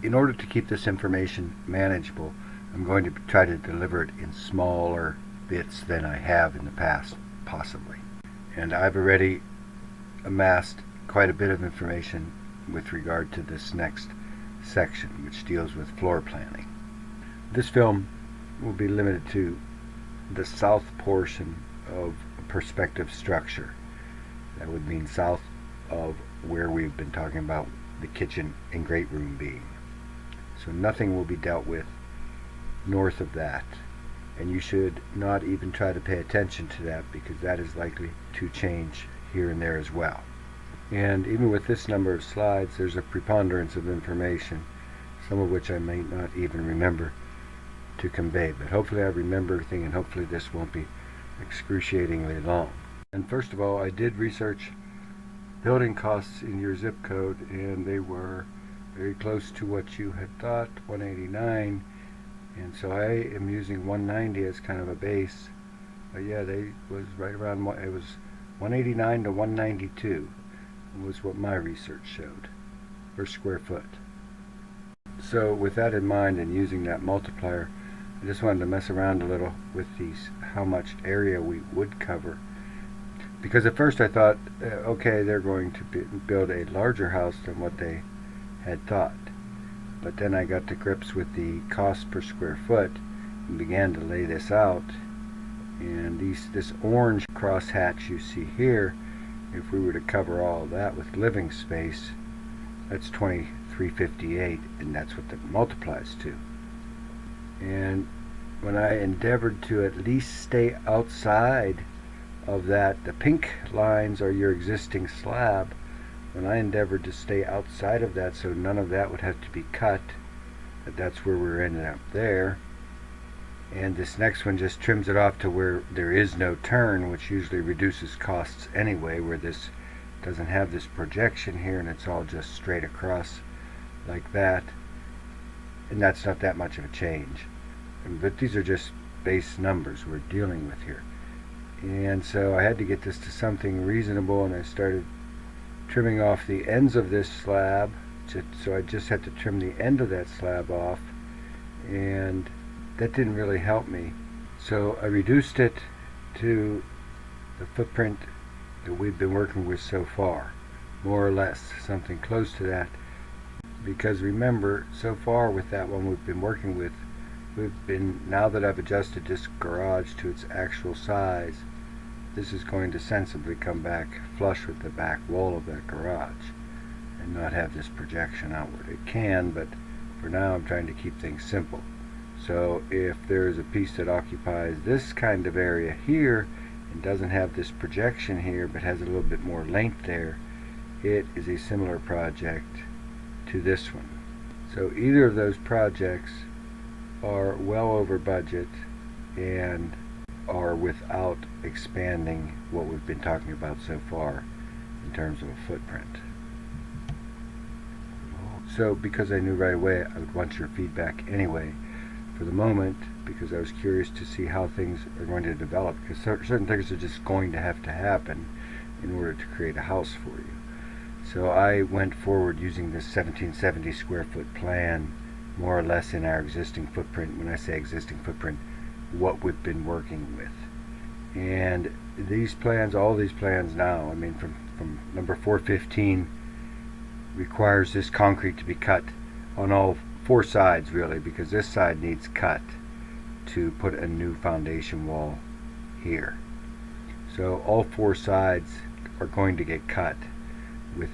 in order to keep this information manageable, I'm going to try to deliver it in smaller bits than I have in the past, possibly. And I've already amassed quite a bit of information with regard to this next section, which deals with floor planning. This film will be limited to the south portion of a perspective structure. That would mean south of where we've been talking about the kitchen and great room being. So nothing will be dealt with north of that. And you should not even try to pay attention to that, because that is likely to change here and there as well. And even with this number of slides, there's a preponderance of information, some of which I may not even remember to convey. But hopefully I remember everything, and hopefully this won't be excruciatingly long. And first of all, I did research building costs in your zip code, and they were very close to what you had thought, 189. And so I am using 190 as kind of a base. But yeah, they was right around, it was 189 to 192 was what my research showed per square foot. So with that in mind and using that multiplier, I just wanted to mess around a little with these, how much area we would cover. Because at first I thought, okay, they're going to build a larger house than what they had thought. But then I got to grips with the cost per square foot and began to lay this out. And this orange crosshatch you see here, if we were to cover all that with living space, that's $23.58, and that's what that multiplies to. And when I endeavored to at least stay outside of that, the pink lines are your existing slab. When I endeavored to stay outside of that so none of that would have to be cut, that's where we're ending up there. And this next one just trims it off to where there is no turn, which usually reduces costs anyway, where this doesn't have this projection here and it's all just straight across like that. And that's not that much of a change. But these are just base numbers we're dealing with here. And so I had to get this to something reasonable, and I started trimming off the ends of this slab. So I just had to trim the end of that slab off, and that didn't really help me. So I reduced it to the footprint that we've been working with so far, more or less, something close to that. Because remember, so far with that one we've been working with, now that I've adjusted this garage to its actual size, this is going to sensibly come back flush with the back wall of that garage and not have this projection outward. It can, but for now I'm trying to keep things simple. So if there's a piece that occupies this kind of area here and doesn't have this projection here but has a little bit more length there, it is a similar project to this one. So either of those projects are well over budget and are without expanding what we've been talking about so far in terms of a footprint. So because I knew right away I would want your feedback anyway, for the moment, because I was curious to see how things are going to develop, because certain things are just going to have to happen in order to create a house for you. So I went forward using this 1770 square foot plan, more or less in our existing footprint. When I say existing footprint, what we've been working with. And these plans, all these plans now, I mean from number 415, requires this concrete to be cut on all four sides really, because this side needs cut to put a new foundation wall here. So all four sides are going to get cut with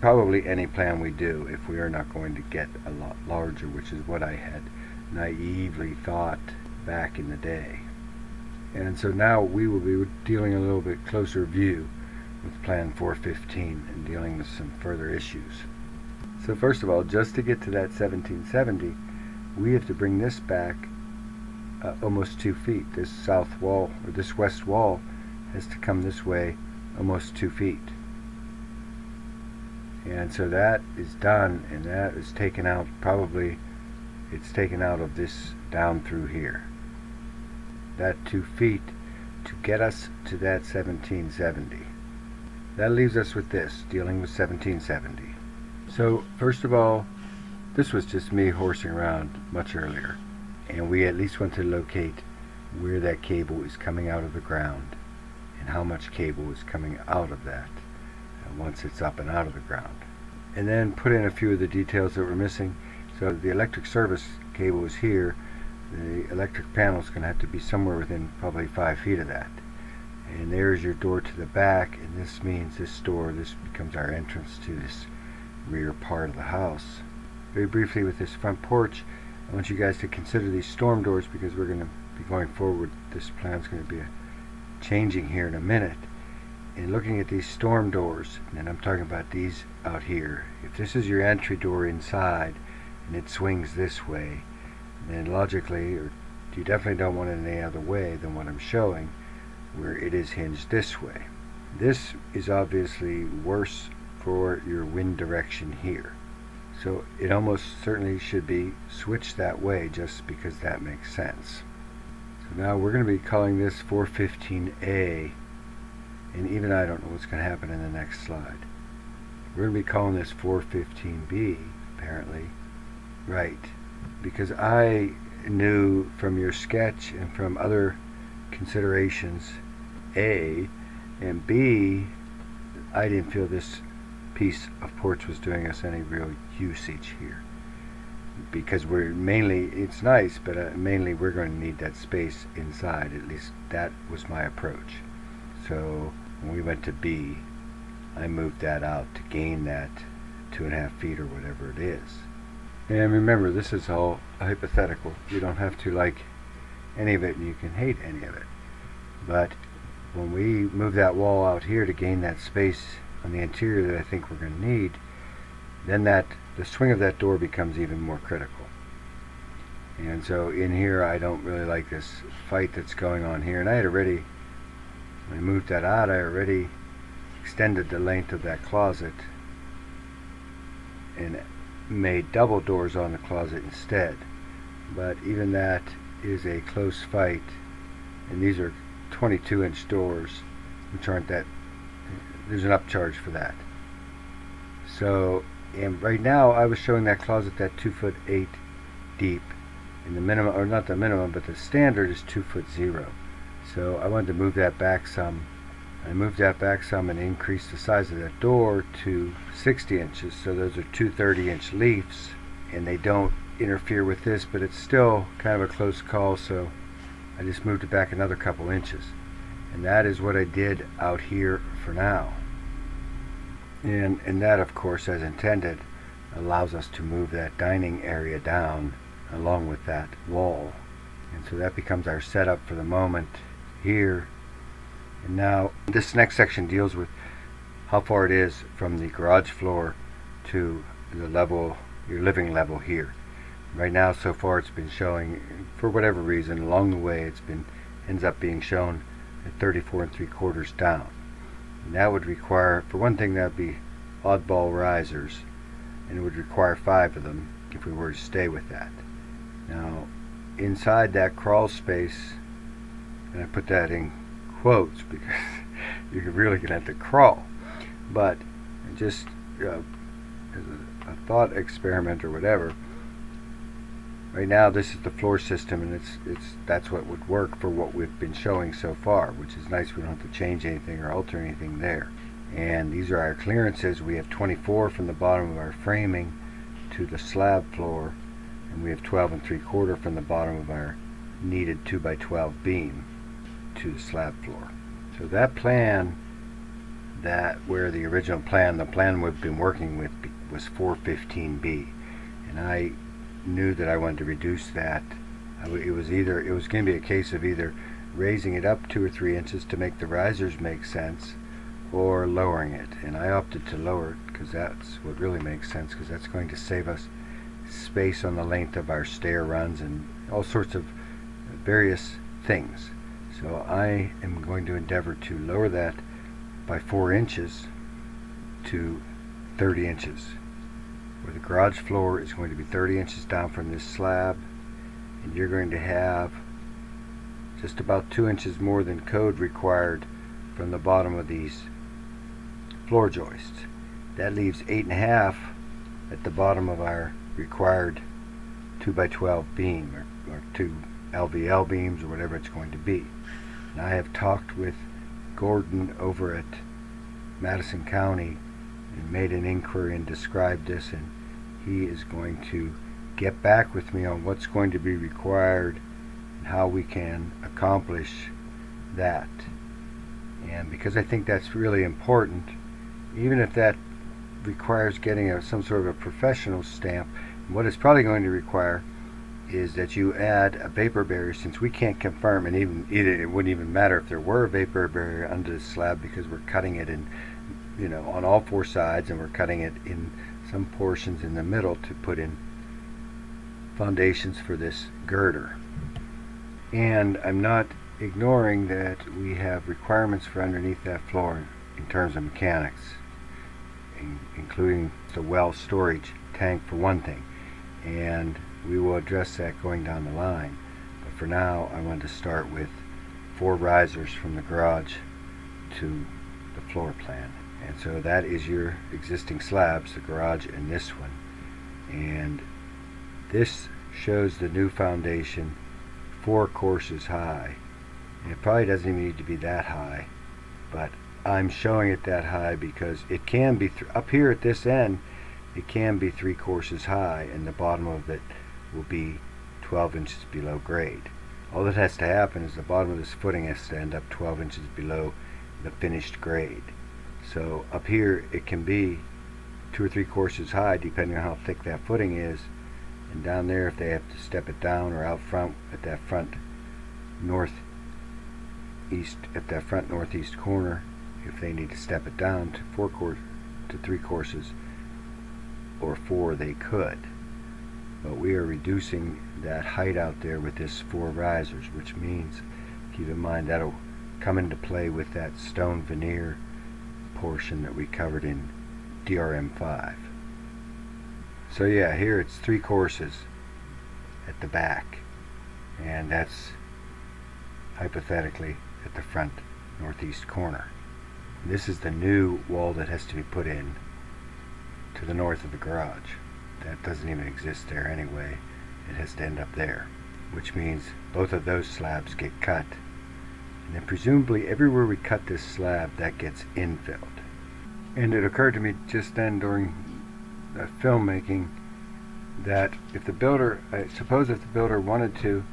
probably any plan we do, if we are not going to get a lot larger, which is what I had naively thought back in the day. And so now we will be dealing a little bit closer view with plan 415 and dealing with some further issues. So first of all, just to get to that 1770, we have to bring this back almost 2 feet. This south wall, or this west wall, has to come this way almost 2 feet. And so that is done, and that is taken out, probably it's taken out of this down through here. That 2 feet to get us to that 1770. That leaves us with this, dealing with 1770. So first of all, this was just me horsing around much earlier, and we at least want to locate where that cable is coming out of the ground and how much cable is coming out of that once it's up and out of the ground. And then put in a few of the details that we're missing. So the electric service cable is here. The electric panel is going to have to be somewhere within probably 5 feet of that. And there's your door to the back, and this means this becomes our entrance to this rear part of the house. Very briefly with this front porch, I want you guys to consider these storm doors, because we're going to be going forward. This plan's going to be changing here in a minute. And looking at these storm doors, and I'm talking about these out here, if this is your entry door inside and it swings this way, then logically, or you definitely don't want it any other way than what I'm showing, where it is hinged this way. This is obviously worse for your wind direction here. So it almost certainly should be switched that way, just because that makes sense. So now we're going to be calling this 415A, and even I don't know what's going to happen in the next slide. We're going to be calling this 415B, apparently. Right. Because I knew from your sketch and from other considerations, A, and B, I didn't feel this piece of porch was doing us any real usage here, because we're mainly, it's nice, but mainly we're going to need that space inside. At least that was my approach. So when we went to B, I moved that out to gain that 2.5 feet or whatever it is. And remember, this is all hypothetical. You don't have to like any of it, and you can hate any of it. But when we move that wall out here to gain that space on the interior that I think we're going to need, then the swing of that door becomes even more critical. And so in here, I don't really like this fight that's going on here. And I had already, when I moved that out, I already extended the length of that closet and made double doors on the closet instead. But even that is a close fight, and these are 22-inch doors, which aren't that, there's an upcharge for that. So, and right now I was showing that closet that 2'8" deep, and the minimum, or not the minimum, but the standard is 2'0". So I wanted to move that back some. I moved that back some and increased the size of that door to 60 inches. So those are two 30-inch leaves, and they don't interfere with this, but it's still kind of a close call, so I just moved it back another couple inches. And that is what I did out here for now. And that, of course, as intended, allows us to move that dining area down along with that wall. And so that becomes our setup for the moment here. And now this next section deals with how far it is from the garage floor to the level, your living level here. Right now, so far, it's been showing, for whatever reason, along the way, ends up being shown at 34 3/4 down. And that would require, for one thing, that would be oddball risers, and it would require 5 of them if we were to stay with that. Now, inside that crawl space, and I put that in quotes because you're really going to have to crawl, but just as a thought experiment or whatever, right now this is the floor system, and that's what would work for what we've been showing so far, which is nice. We don't have to change anything or alter anything there. And these are our clearances. We have 24 from the bottom of our framing to the slab floor, and we have 12 3/4 from the bottom of our needed 2x12 beam to the slab floor. So that plan, where the original plan, the plan we've been working with, was 415B, and I knew that I wanted to reduce that. It was going to be a case of either raising it up 2 or 3 inches to make the risers make sense, or lowering it. And I opted to lower it because that's what really makes sense, because that's going to save us space on the length of our stair runs and all sorts of various things. So I am going to endeavor to lower that by 4 inches to 30 inches. Where the garage floor is going to be 30 inches down from this slab, and you're going to have just about 2 inches more than code required from the bottom of these floor joists. That leaves 8.5 at the bottom of our required 2x12 beam or 2 LVL beams or whatever it's going to be. And I have talked with Gordon over at Madison County and made an inquiry and described this, and he is going to get back with me on what's going to be required and how we can accomplish that. And because I think that's really important, even if that requires getting some sort of a professional stamp, what it's probably going to require is that you add a vapor barrier, since we can't confirm, and it wouldn't even matter if there were a vapor barrier under the slab, because we're cutting it in, on all four sides, and we're cutting it in some portions in the middle to put in foundations for this girder. And I'm not ignoring that we have requirements for underneath that floor in terms of mechanics, including the well storage tank for one thing, and we will address that going down the line. But for now, I wanted to start with 4 risers from the garage to the floor plan. And so that is your existing slabs, the garage and this one. And this shows the new foundation 4 courses high. And it probably doesn't even need to be that high, but I'm showing it that high because it can be up here at this end, it can be 3 courses high, and the bottom of it will be 12 inches below grade. All that has to happen is the bottom of this footing has to end up 12 inches below the finished grade. So up here it can be 2 or 3 courses high depending on how thick that footing is, and down there if they have to step it down, or out front at that front northeast corner, if they need to step it down to 3 courses or 4, they could. But we are reducing that height out there with this 4 risers, which means, keep in mind, that'll come into play with that stone veneer portion that we covered in DRM5. So yeah, here it's 3 courses at the back, and that's hypothetically at the front northeast corner. This is the new wall that has to be put in to the north of the garage. That doesn't even exist there anyway. It has to end up there, which means both of those slabs get cut, and then presumably everywhere we cut this slab, that gets infilled. And it occurred to me just then during filmmaking that if the builder, I suppose if the builder wanted to,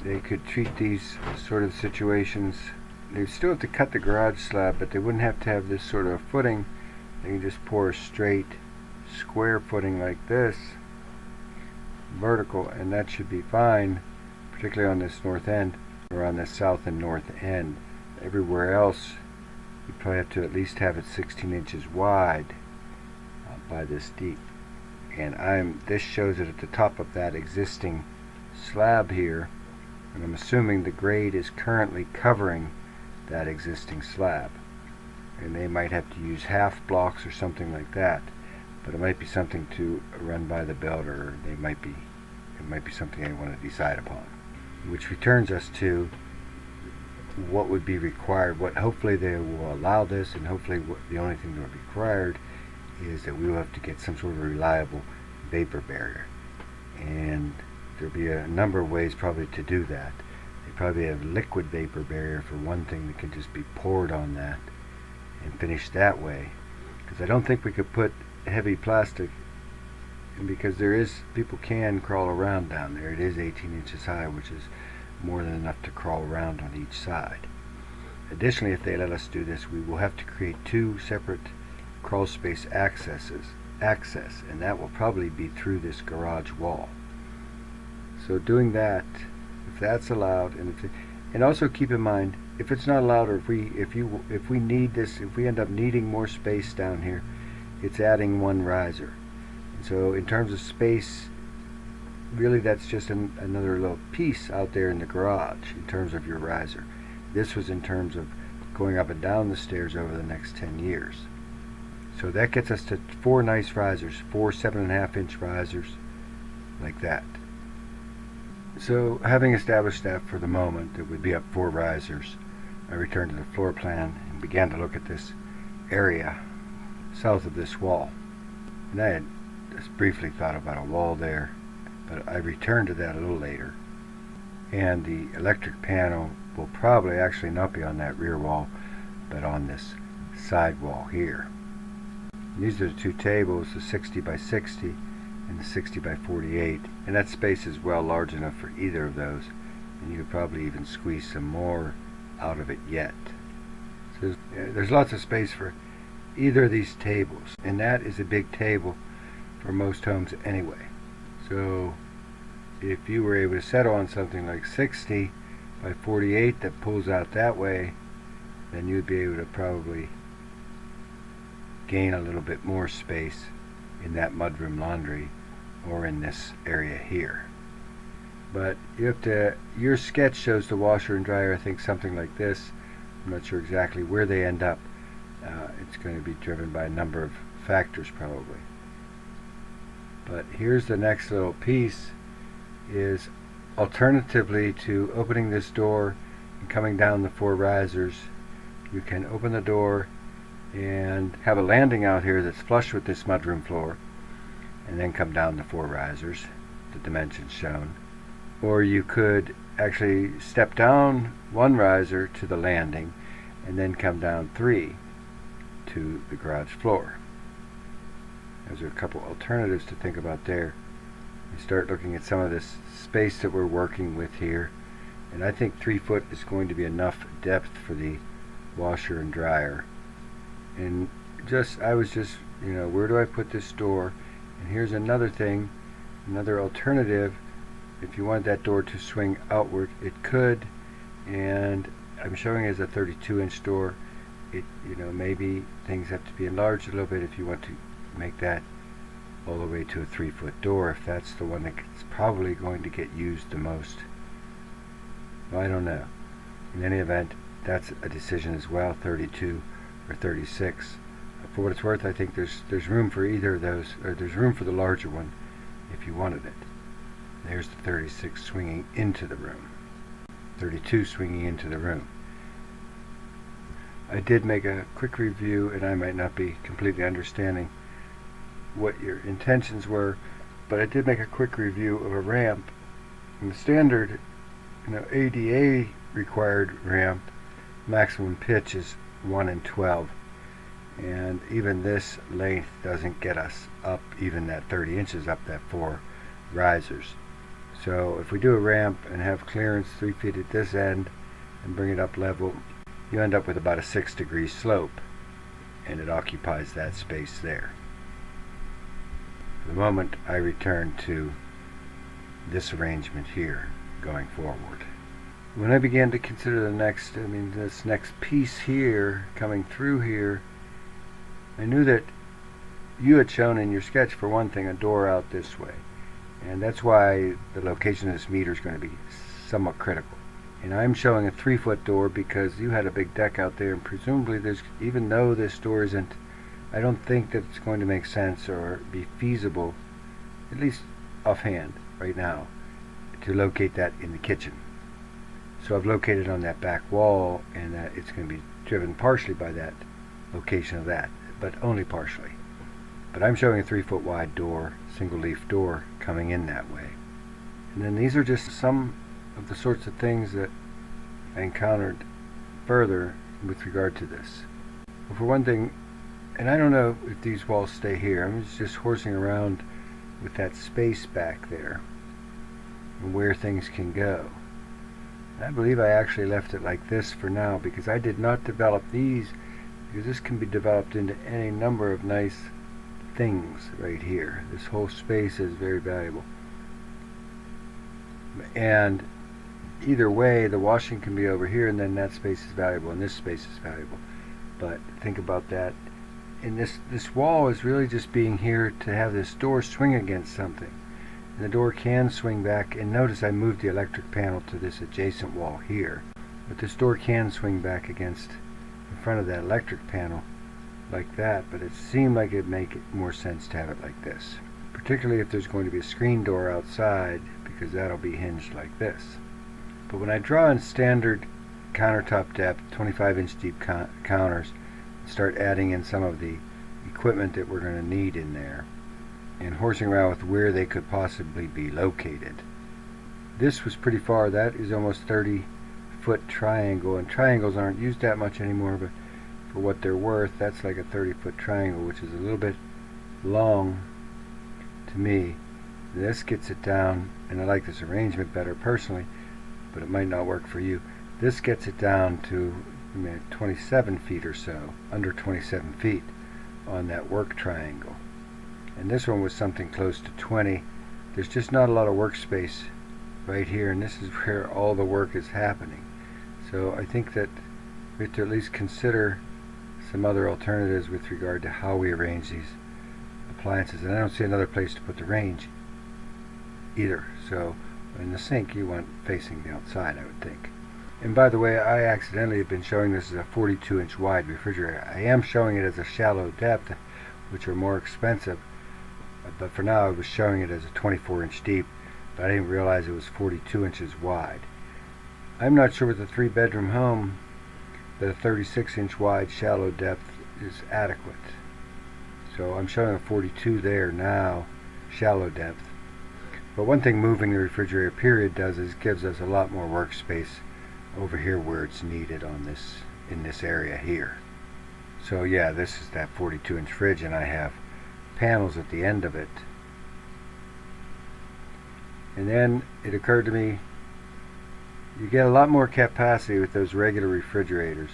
they could treat these sort of situations. They still have to cut the garage slab, but they wouldn't have to have this sort of footing. They can just pour a straight square footing like this, vertical, and that should be fine, particularly on this north end, or on the south and north end. Everywhere else you probably have to at least have it 16 inches wide by this deep. And this shows it at the top of that existing slab here, and I'm assuming the grade is currently covering that existing slab, and they might have to use half blocks or something like that, but it might be something to run by the builder, or it might be something they want to decide upon. Which returns us to what would be required. What hopefully they will allow this, and hopefully the only thing that will be required is that we will have to get some sort of reliable vapor barrier, and there'll be a number of ways probably to do that. They probably have liquid vapor barrier for one thing that can just be poured on that and finished that way, because I don't think we could put heavy plastic, and because people can crawl around down there. It is 18 inches high, which is more than enough to crawl around on each side. Additionally, if they let us do this, we will have to create 2 separate crawl space access, and that will probably be through this garage wall. So doing that, if that's allowed, and also keep in mind, if it's not allowed, or if we need this, if we end up needing more space down here, it's adding 1 riser. And so in terms of space, really that's just another little piece out there in the garage in terms of your riser. This was in terms of going up and down the stairs over the next 10 years. So that gets us to 4 nice risers, 4 7.5-inch risers, like that. So having established that for the moment, that would be up 4 risers, I returned to the floor plan and began to look at this area south of this wall. And I had just briefly thought about a wall there, but I returned to that a little later. And the electric panel will probably actually not be on that rear wall, but on this side wall here. And these are the two tables, the 60 by 60 and the 60 by 48, and that space is well large enough for either of those, and you could probably even squeeze some more out of it yet. So there's lots of space for either of these tables, and that is a big table for most homes anyway. So if you were able to settle on something like 60 by 48 that pulls out that way, then you'd be able to probably gain a little bit more space in that mudroom laundry or in this area here. But you have to, your sketch shows the washer and dryer, I think something like this. I'm not sure exactly where they end up. It's going to be driven by a number of factors probably. But here's the next little piece, is alternatively to opening this door and coming down the 4 risers, you can open the door and have a landing out here that's flush with this mudroom floor, and then come down the 4 risers, the dimensions shown. Or you could actually step down 1 riser to the landing and then come down 3 to the garage floor. Those are a couple alternatives to think about there. You start looking at some of this space that we're working with here, and I think 3 foot is going to be enough depth for the washer and dryer. And I was just, where do I put this door? And here's another thing, another alternative. If you want that door to swing outward, it could, and I'm showing it as a 32-inch door. Maybe things have to be enlarged a little bit if you want to make that all the way to a 3 foot door, if that's the one that's probably going to get used the most. Well, I don't know. In any event, that's a decision as well, 32 or 36. For what it's worth, I think there's room for either of those, or there's room for the larger one if you wanted it. There's the 36 swinging into the room, 32 swinging into the room. I did make a quick review, and I might not be completely understanding what your intentions were, but I did make a quick review of a ramp. And the standard, ADA required ramp maximum pitch is 1 in 12, and even this length doesn't get us up even that 30 inches up that 4 risers. So if we do a ramp and have clearance 3 feet at this end and bring it up level, you end up with about a 6-degree slope, and it occupies that space there. For the moment, I return to this arrangement here going forward. When I began to consider this next piece here coming through here, I knew that you had shown in your sketch, for one thing, a door out this way, and that's why the location of this meter is going to be somewhat critical. And I'm showing a 3 foot door because you had a big deck out there, and presumably even though this door isn't, I don't think that it's going to make sense or be feasible, at least offhand right now, to locate that in the kitchen. So I've located on that back wall, and it's going to be driven partially by that location of that, but only partially. But I'm showing a 3 foot wide door, single leaf door, coming in that way. And then these are just some of the sorts of things that I encountered further with regard to this. Well, for one thing, and I don't know if these walls stay here, I'm just horsing around with that space back there and where things can go. I believe I actually left it like this for now because I did not develop these, because this can be developed into any number of nice things right here. This whole space is very valuable. And either way, the washing can be over here, and then that space is valuable, and this space is valuable. But think about that. And this wall is really just being here to have this door swing against something. And the door can swing back, and notice I moved the electric panel to this adjacent wall here. But this door can swing back against in front of that electric panel like that, but it seemed like it'd make it more sense to have it like this. Particularly if there's going to be a screen door outside, because that'll be hinged like this. But when I draw in standard countertop depth, 25-inch deep counters, start adding in some of the equipment that we're going to need in there, and horsing around with where they could possibly be located. This was pretty far. That is almost 30-foot triangle, and triangles aren't used that much anymore, but for what they're worth, that's like a 30-foot triangle, which is a little bit long to me. This gets it down, and I like this arrangement better personally, but it might not work for you. This gets it down to 27 feet or so, under 27 feet on that work triangle. And this one was something close to 20. There's just not a lot of workspace right here, and this is where all the work is happening. So I think that we have to at least consider some other alternatives with regard to how we arrange these appliances. And I don't see another place to put the range either. So in the sink you want facing the outside, I would think. And by the way, I accidentally have been showing this as a 42-inch wide refrigerator. I am showing it as a shallow depth, which are more expensive, but for now I was showing it as a 24-inch deep, but I didn't realize it was 42 inches wide. I'm not sure with a 3-bedroom home that a 36-inch wide shallow depth is adequate. So I'm showing a 42 there now, shallow depth. But one thing moving the refrigerator period does is gives us a lot more workspace over here where it's needed in this area here. So yeah, this is that 42-inch fridge, and I have panels at the end of it. And then it occurred to me, you get a lot more capacity with those regular refrigerators,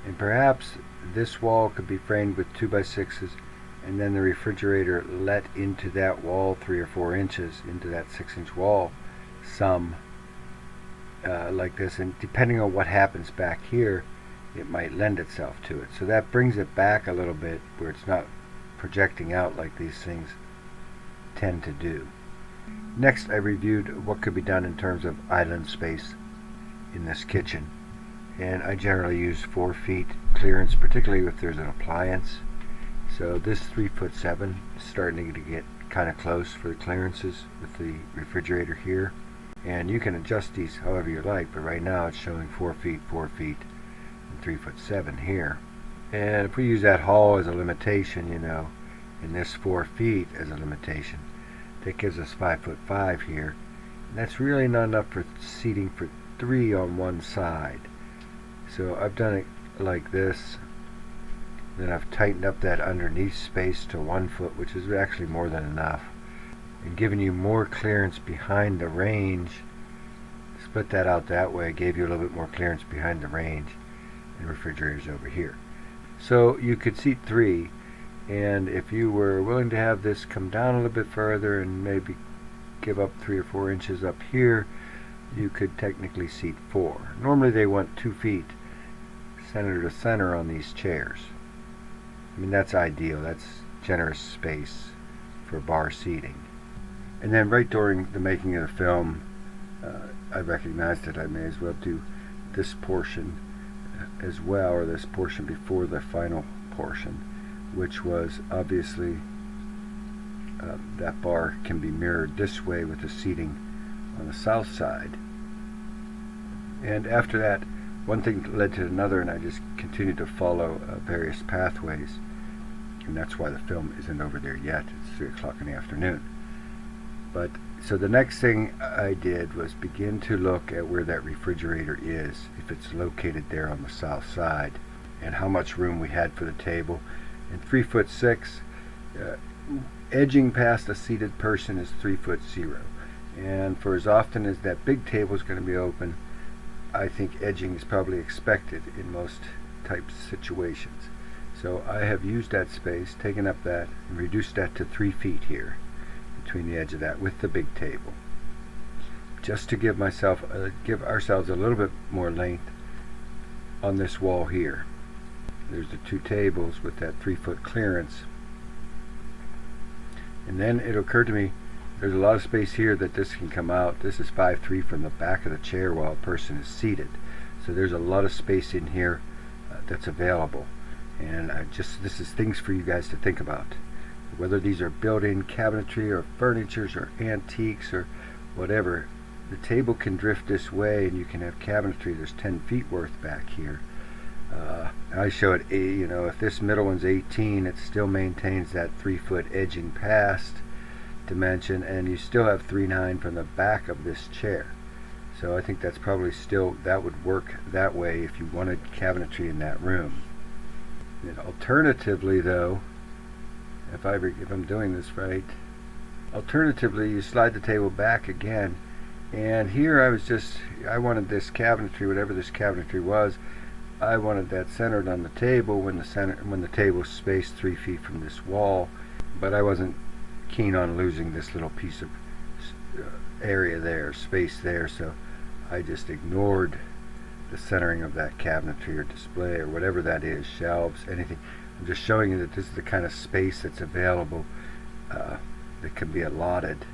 and perhaps this wall could be framed with 2x6s, and then the refrigerator let into that wall 3 or 4 inches into that 6-inch wall, some like this, and depending on what happens back here, it might lend itself to it. So that brings it back a little bit where it's not projecting out like these things tend to do. Next, I reviewed what could be done in terms of island space in this kitchen, and I generally use 4 feet clearance, particularly if there's an appliance. So this 3'7" is starting to get kind of close for the clearances with the refrigerator here, and you can adjust these however you like, but right now it's showing 4 feet, 4 feet, and 3'7" here. And if we use that hall as a limitation, and this 4 feet as a limitation, that gives us 5'5" here. And that's really not enough for seating for 3 on one side. So I've done it like this. Then I've tightened up that underneath space to 1 foot, which is actually more than enough, and given you more clearance behind the range. Split that out that way, gave you a little bit more clearance behind the range, and refrigerators over here. So you could seat 3, and if you were willing to have this come down a little bit further and maybe give up 3 or 4 inches up here, you could technically seat 4. Normally they want 2 feet center to center on these chairs. I mean, that's ideal. That's generous space for bar seating. And then right during the making of the film, I recognized that I may as well do this portion as well, or this portion before the final portion, which was obviously that bar can be mirrored this way with the seating on the south side. And after that, one thing led to another, and I just continued to follow various pathways, and that's why the film isn't over there yet. It's 3 o'clock in the afternoon. But so the next thing I did was begin to look at where that refrigerator is, if it's located there on the south side, and how much room we had for the table. And 3'6", edging past a seated person is 3'0", and for as often as that big table is going to be open, I think edging is probably expected in most types of situations. So I have used that space, taken up that, and reduced that to 3 feet here between the edge of that with the big table, just to give ourselves a little bit more length on this wall here. There's the 2 tables with that 3-foot clearance. And then it occurred to me, there's a lot of space here that this can come out. This is 5'3" from the back of the chair while a person is seated. So there's a lot of space in here that's available. And this is things for you guys to think about. Whether these are built-in cabinetry or furnitures or antiques or whatever, the table can drift this way and you can have cabinetry. There's 10 feet worth back here. I show it, if this middle one's 18, it still maintains that 3-foot edging past, dimension, and you still have 3.9 from the back of this chair. So I think that's probably still, that would work that way if you wanted cabinetry in that room. And alternatively though, if I'm doing this right, alternatively you slide the table back again, and here I wanted this cabinetry, whatever this cabinetry was, I wanted that centered on the table when the table is spaced 3 feet from this wall, but I wasn't keen on losing this little piece of area there, space there, so I just ignored the centering of that cabinetry or display or whatever that is, shelves, anything. I'm just showing you that this is the kind of space that's available that can be allotted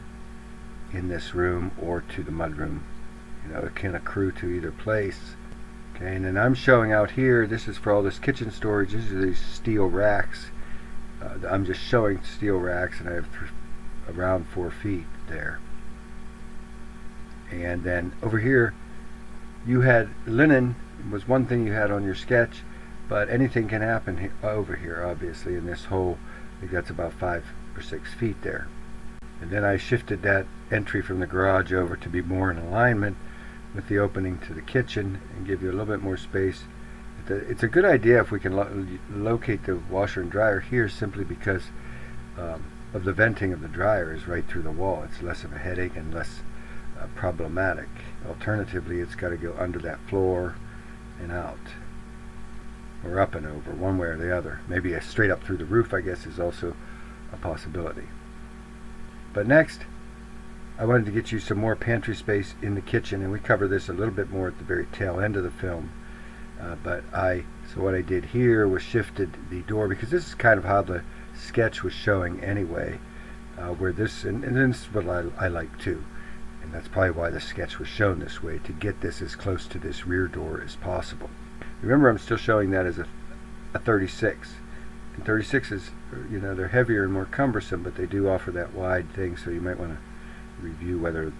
in this room or to the mudroom. You know, it can accrue to either place. Okay, and then I'm showing out here, this is for all this kitchen storage. These are these steel racks. I'm just showing steel racks, and I have around 4 feet there. And then over here, you had linen was one thing you had on your sketch, but anything can happen over here, obviously, in this hole. I think that's about 5 or 6 feet there. And then I shifted that entry from the garage over to be more in alignment with the opening to the kitchen and give you a little bit more space. It's a good idea if we can locate the washer and dryer here, simply because of the venting of the dryer is right through the wall. It's less of a headache and less problematic. Alternatively, it's got to go under that floor and out, or up and over, one way or the other. Maybe straight up through the roof, I guess, is also a possibility. But next, I wanted to get you some more pantry space in the kitchen, and we cover this a little bit more at the very tail end of the film. So what I did here was shifted the door, because this is kind of how the sketch was showing anyway, where this, and this is what I like too, and that's probably why the sketch was shown this way, to get this as close to this rear door as possible. Remember, I'm still showing that as a 36. And 36s, you know, they're heavier and more cumbersome, but they do offer that wide thing, so you might want to review whether,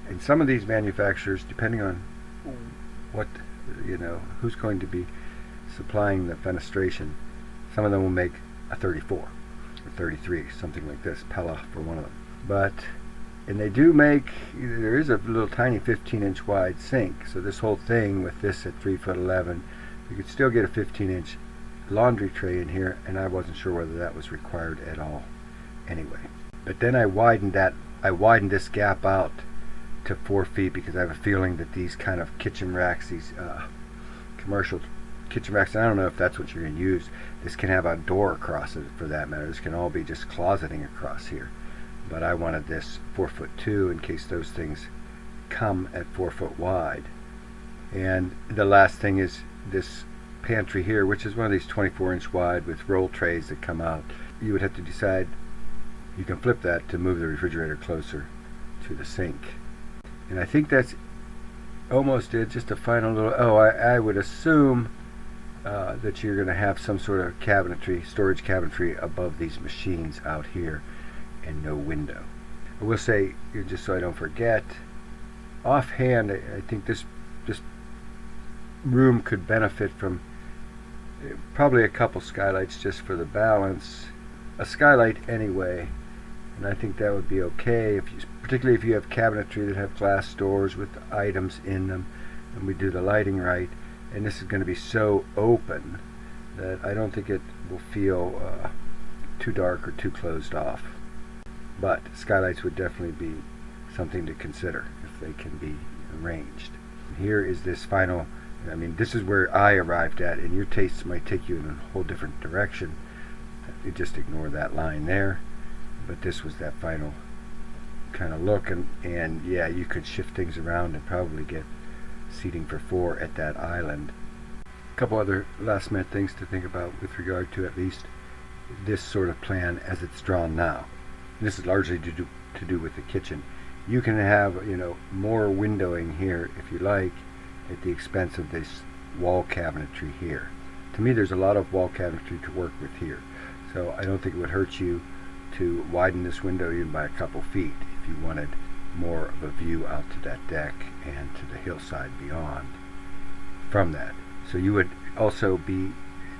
and some of these manufacturers, depending on what, you know, who's going to be supplying the fenestration, some of them will make a 34 or 33, something like this, Pella for one of them. But, and they do make, there is a little tiny 15-inch wide sink, so this whole thing with this at 3'11", you could still get a 15-inch laundry tray in here, and I wasn't sure whether that was required at all anyway. But then I widened this gap out to 4 feet, because I have a feeling that these kind of kitchen racks, these commercial kitchen racks, and I don't know if that's what you're going to use, this can have a door across it for that matter. This can all be just closeting across here. But I wanted this 4'2" in case those things come at 4 foot wide. And the last thing is this pantry here, which is one of these 24-inch wide with roll trays that come out. You would have to decide, you can flip that to move the refrigerator closer to the sink. And I think that's almost it. Just a final little, I would assume that you're going to have some sort of cabinetry, storage cabinetry above these machines out here, and no window. I will say, just so I don't forget, offhand, I think this room could benefit from probably a couple skylights just for the balance. A skylight anyway, and I think that would be okay, particularly if you have cabinetry that have glass doors with items in them, and we do the lighting right. And this is going to be so open that I don't think it will feel too dark or too closed off. But skylights would definitely be something to consider if they can be arranged. Here is this final, I mean, this is where I arrived at, and your tastes might take you in a whole different direction. You just ignore that line there. But this was that final kind of look, and yeah, you could shift things around and probably get seating for 4 at that island. A couple other last minute things to think about with regard to at least this sort of plan as it's drawn now. And this is largely to do with the kitchen. You can have, you know, more windowing here if you like, at the expense of this wall cabinetry here. To me, there's a lot of wall cabinetry to work with here, so I don't think it would hurt you to widen this window even by a couple feet if you wanted more of a view out to that deck and to the hillside beyond from that. So you would also be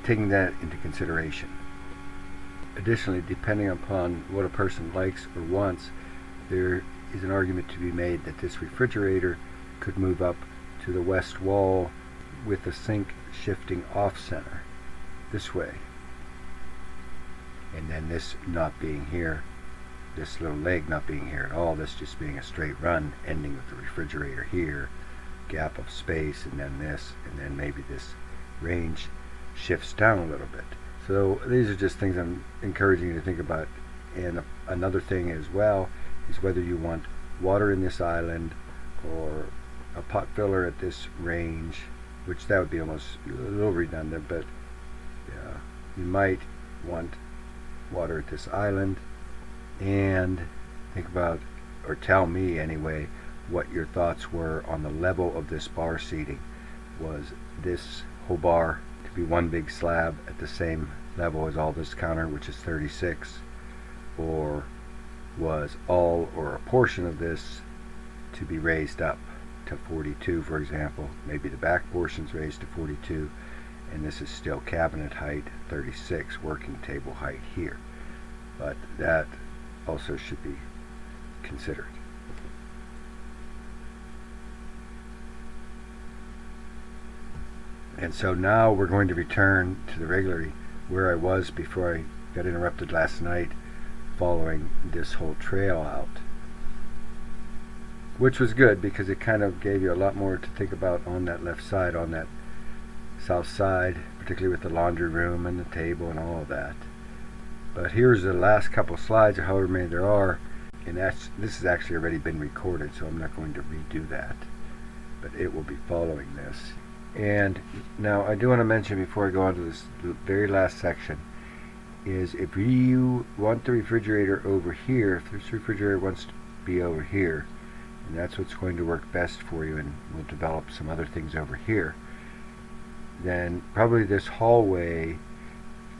taking that into consideration. additionally, depending upon what a person likes or wants, there is an argument to be made that this refrigerator could move up to the west wall with the sink shifting off center this way, and then this not being here, this little leg not being here at all, this just being a straight run ending with the refrigerator here, gap of space, and then this, and then maybe this range shifts down a little bit. So these are just things I'm encouraging you to think about. And another thing as well is whether you want water in this island or a pot filler at this range, which that would be almost a little redundant, but you might want water at this island. And think about, or tell me anyway, what your thoughts were on the level of this bar seating. Was this whole bar to be one big slab at the same level as all this counter, which is 36, or was all or a portion of this to be raised up to 42, for example? Maybe the back portion's raised to 42, and this is still cabinet height 36, working table height here. But that also should be considered. And so now we're going to return to the regularly where I was before I got interrupted last night following this whole trail out, which was good because it kind of gave you a lot more to think about on that left side, on that south side, particularly with the laundry room and the table and all of that. But here's the last couple slides, or however many there are, and this has actually already been recorded, so I'm not going to redo that, but it will be following this. And now I do want to mention before I go on to this, the very last section, is if you want the refrigerator over here, if this refrigerator wants to be over here, and that's what's going to work best for you, and we'll develop some other things over here, then probably this hallway,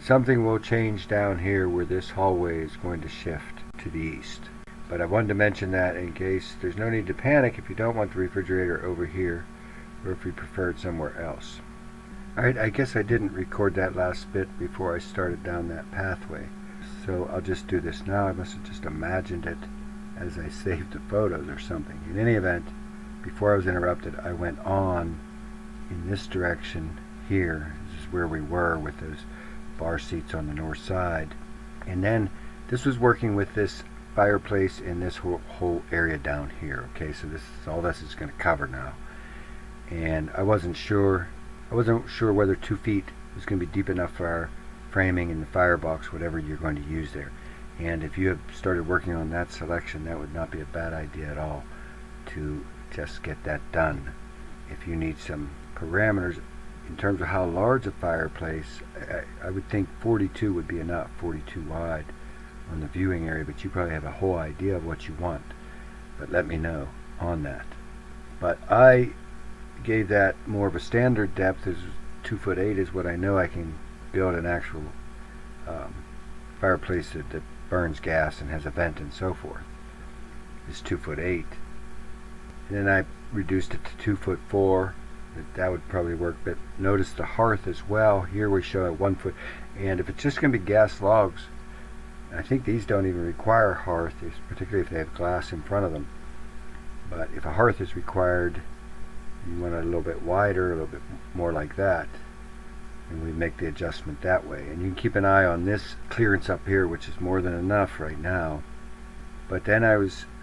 something will change down here where this hallway is going to shift to the east. But I wanted to mention that in case there's no need to panic if you don't want the refrigerator over here, or if you prefer it somewhere else. Alright, I guess I didn't record that last bit before I started down that pathway, so I'll just do this now. I must have just imagined it as I saved the photos or something. In any event, before I was interrupted, I went on in this direction here. This is where we were with those bar seats on the north side, and then this was working with this fireplace in this whole area down here. Okay, so this is all this is going to cover now. And I wasn't sure whether 2 feet was going to be deep enough for our framing in the firebox, whatever you're going to use there. And if you have started working on that selection, that would not be a bad idea at all to just get that done. If you need some parameters in terms of how large a fireplace, I would think 42 would be enough, 42 wide on the viewing area, but you probably have a whole idea of what you want. But let me know on that. But I gave that more of a standard depth, as 2'8" is what I know I can build an actual fireplace that burns gas and has a vent and so forth. It's 2'8", and then I reduced it to 2'4". That would probably work. But notice the hearth as well. Here we show at 1 foot, and if it's just going to be gas logs, I think these don't even require hearth, particularly if they have glass in front of them. But if a hearth is required, you want it a little bit wider, a little bit more like that, and we make the adjustment that way. And you can keep an eye on this clearance up here, which is more than enough right now. But then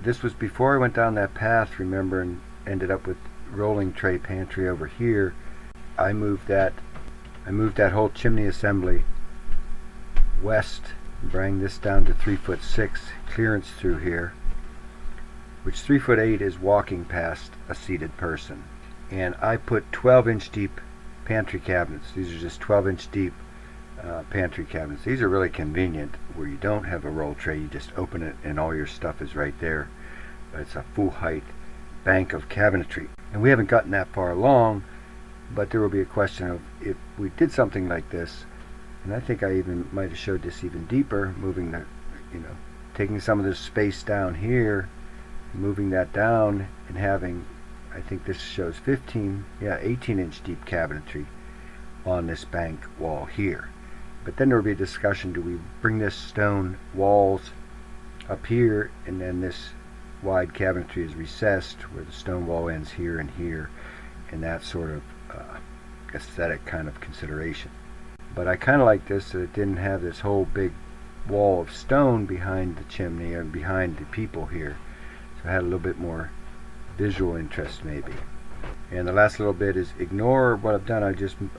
this was before I went down that path, remember, and ended up with rolling tray pantry over here. I moved that whole chimney assembly west and bring this down to 3'6" clearance through here, which 3'8" is walking past a seated person. And I put 12-inch deep pantry cabinets. These are just 12-inch deep pantry cabinets. These are really convenient where you don't have a roll tray. You just open it and all your stuff is right there. But it's a full height bank of cabinetry. And we haven't gotten that far along, but there will be a question of if we did something like this, and I think I even might have showed this even deeper, moving the, taking some of this space down here, moving that down and having, I think this shows 18-inch deep cabinetry on this bank wall here. But then there will be a discussion, do we bring this stone walls up here, and then this wide cabinetry is recessed where the stone wall ends here and here, and that sort of aesthetic kind of consideration. But I kind of like this, that it didn't have this whole big wall of stone behind the chimney and behind the people here. So I had a little bit more visual interest maybe. And the last little bit is ignore what I've done.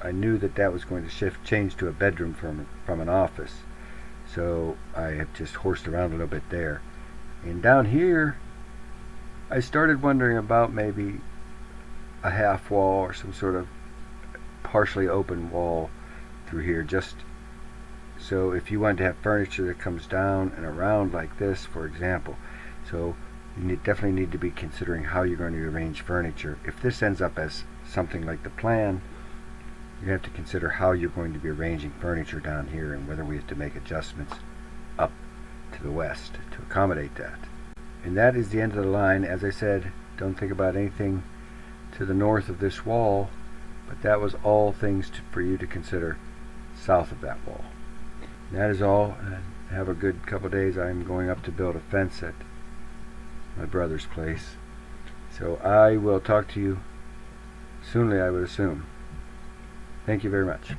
I knew that was going to change to a bedroom from an office. So I have just horsed around a little bit there. And down here, I started wondering about maybe a half wall or some sort of partially open wall through here, just so if you want to have furniture that comes down and around like this, for example. So you definitely need to be considering how you're going to arrange furniture. If this ends up as something like the plan, you have to consider how you're going to be arranging furniture down here and whether we have to make adjustments up to the west to accommodate that. And that is the end of the line. As I said, don't think about anything to the north of this wall, but that was all things for you to consider south of that wall. And that is all. Have a good couple of days. I'm going up to build a fence at my brother's place. So I will talk to you soonly, I would assume. Thank you very much.